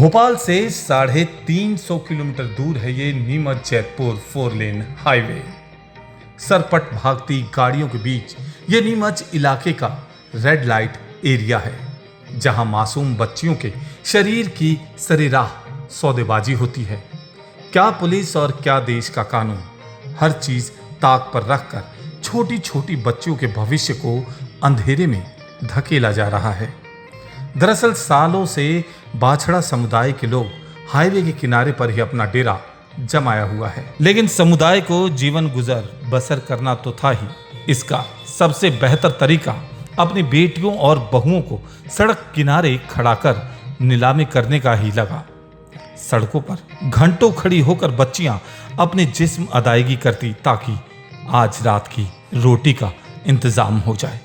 भोपाल से 350 किलोमीटर दूर है ये नीमच जैतपुर 4 लेन हाईवे। सरपट भागती गाड़ियों के बीच ये नीमच इलाके का रेड लाइट एरिया है, जहां मासूम बच्चियों के शरीर की सरेराह सौदेबाजी होती है। क्या पुलिस और क्या देश का कानून, हर चीज ताक पर रखकर छोटी छोटी बच्चियों के भविष्य को अंधेरे में धकेला जा रहा है। दरअसल सालों से बाछड़ा समुदाय के लोग हाईवे के किनारे पर ही अपना डेरा जमाया हुआ है, लेकिन समुदाय को जीवन गुजर बसर करना तो था ही। इसका सबसे बेहतर तरीका अपनी बेटियों और बहुओं को सड़क किनारे खड़ा कर नीलामी करने का ही लगा। सड़कों पर घंटों खड़ी होकर बच्चियां अपने जिस्म अदायगी करती ताकि आज रात की रोटी का इंतजाम हो जाए।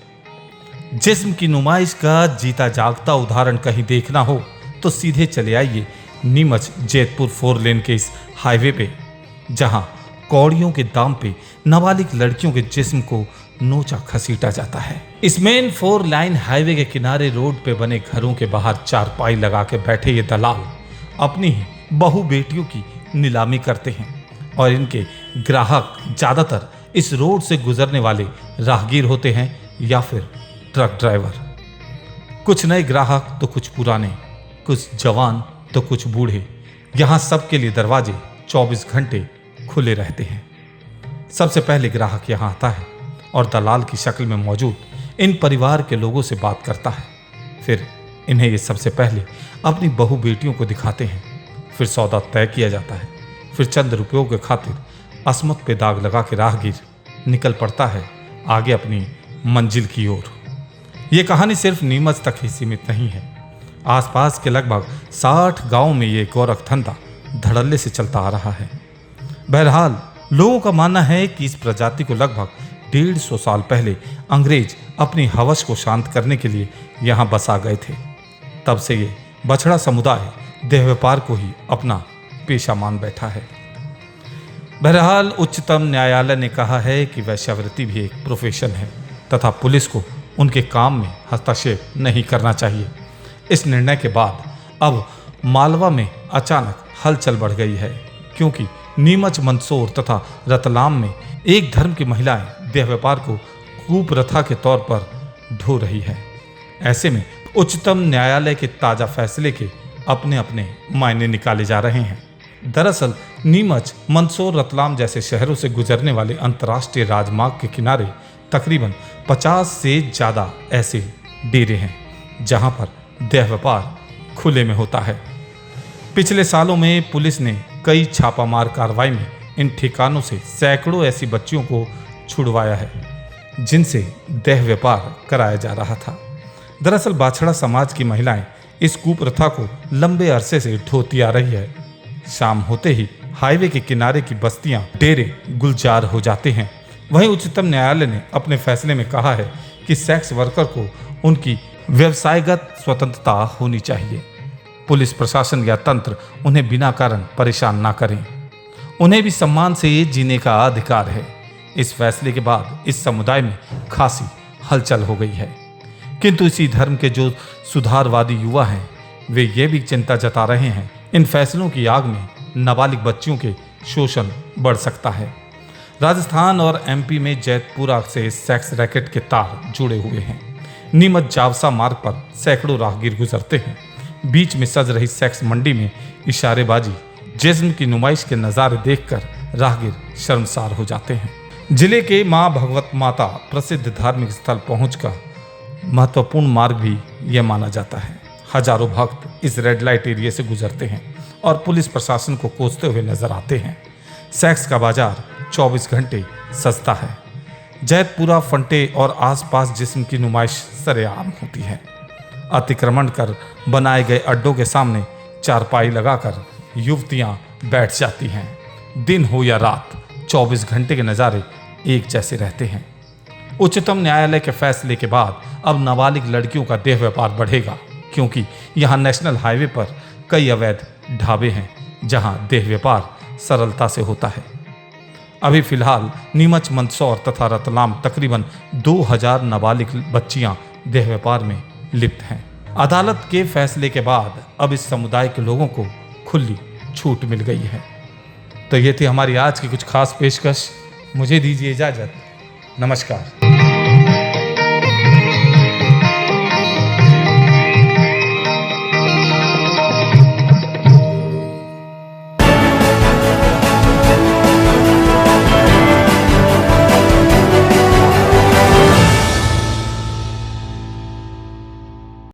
जिस्म की नुमाइश का जीता जागता उदाहरण कहीं देखना हो तो सीधे चले आइए नीमच जैतपुर 4 लेन के इस हाईवे पे, जहां कौड़ियों के दाम पे नाबालिग लड़कियों के जिस्म को नोचा खसीटा जाता है। इस मेन 4 लाइन हाईवे के किनारे रोड पे बने घरों के बाहर चारपाई लगा के बैठे ये दलाल अपनी ही बहु बेटियों की नीलामी करते हैं, और इनके ग्राहक ज्यादातर इस रोड से गुजरने वाले राहगीर होते हैं या फिर ट्रक ड्राइवर। कुछ नए ग्राहक तो कुछ पुराने, कुछ जवान तो कुछ बूढ़े। यहाँ सबके लिए दरवाजे 24 घंटे खुले रहते हैं। सबसे पहले ग्राहक यहाँ आता है और दलाल की शक्ल में मौजूद इन परिवार के लोगों से बात करता है। फिर इन्हें ये सबसे पहले अपनी बहु बेटियों को दिखाते हैं। फिर सौदा तय किया जाता है। फिर चंद रुपयों के खातिर अस्मत पे दाग लगा के राहगीर निकल पड़ता है आगे अपनी मंजिल की ओर। ये कहानी सिर्फ नीमच तक ही सीमित नहीं है। आसपास के लगभग 60 गांवों में ये गोरख धंधा धड़ल्ले से चलता आ रहा है। बहरहाल लोगों का मानना है कि इस प्रजाति को लगभग 150 साल पहले अंग्रेज अपनी हवस को शांत करने के लिए यहाँ बसा गए थे। तब से ये बछड़ा समुदाय देह व्यापार को ही अपना पेशा मान बैठा है। बहरहाल उच्चतम न्यायालय ने कहा है कि वैश्यावृत्ति भी एक प्रोफेशन है तथा पुलिस को उनके काम में हस्तक्षेप नहीं करना चाहिए। इस निर्णय के बाद अब मालवा में अचानक हलचल बढ़ गई है, क्योंकि नीमच, मंदसौर तथा रतलाम में एक धर्म की महिलाएं देह व्यापार को कुप्रथा के तौर पर ढो रही है। ऐसे में उच्चतम न्यायालय के ताजा फैसले के अपने अपने मायने निकाले जा रहे हैं। दरअसल नीमच, मंदसौर, रतलाम जैसे शहरों से गुजरने वाले अंतर्राष्ट्रीय राजमार्ग के किनारे तकरीबन 50 से ज़्यादा ऐसे डेरे हैं जहां पर देह व्यापार खुले में होता है। पिछले सालों में पुलिस ने कई छापामार कार्रवाई में इन ठिकानों से सैकड़ों ऐसी बच्चियों को छुड़वाया है जिनसे देह व्यापार कराया जा रहा था। दरअसल बाछड़ा समाज की महिलाएं इस कुप्रथा को लंबे अरसे से ढोती आ रही है। शाम होते ही हाईवे के किनारे की बस्तियां, डेरे गुलजार हो जाते हैं। वहीं उच्चतम न्यायालय ने अपने फैसले में कहा है कि सेक्स वर्कर को उनकी व्यवसायगत स्वतंत्रता होनी चाहिए। पुलिस प्रशासन या तंत्र उन्हें बिना कारण परेशान ना करें। उन्हें भी सम्मान से जीने का अधिकार है। इस फैसले के बाद इस समुदाय में खासी हलचल हो गई है। किंतु इसी धर्म के जो सुधारवादी युवा हैं, वे ये भी चिंता जता रहे हैं इन फैसलों की आग में नाबालिग बच्चियों के शोषण बढ़ सकता है। राजस्थान और एमपी में जैतपुरा से सेक्स रैकेट के तार जुड़े हुए हैं। नीमच जावसा मार्ग पर सैकड़ों राहगीर गुजरते हैं। बीच में सज रही सेक्स मंडी में इशारेबाजी, जिस्म की नुमाइश के नज़ारे देखकर राहगीर शर्मसार हो जाते हैं। जिले के मां भगवत माता प्रसिद्ध धार्मिक स्थल पहुंचकर महत्वपूर्ण मार्ग भी यह माना जाता है। हजारों भक्त इस रेड लाइट एरिया से गुजरते हैं और पुलिस प्रशासन को कोसते हुए नजर आते हैं। सेक्स का बाजार 24 घंटे सजता है। जैतपुरा, फंटे और आसपास जिस्म की नुमाइश सरेआम होती है। अतिक्रमण कर बनाए गए अड्डों के सामने चारपाई लगाकर युवतियां बैठ जाती हैं। दिन हो या रात, 24 घंटे के नज़ारे एक जैसे रहते हैं। उच्चतम न्यायालय के फैसले के बाद अब नाबालिग लड़कियों का देह व्यापार बढ़ेगा, क्योंकि यहाँ नेशनल हाईवे पर कई अवैध ढाबे हैं जहाँ देह व्यापार सरलता से होता है। अभी फिलहाल नीमच, मंदसौर तथा रतलाम तकरीबन 2000 नाबालिग बच्चियां देह व्यापार में लिप्त हैं। अदालत के फैसले के बाद अब इस समुदाय के लोगों को खुली छूट मिल गई है। तो ये थी हमारी आज की कुछ खास पेशकश। मुझे दीजिए इजाजत। नमस्कार।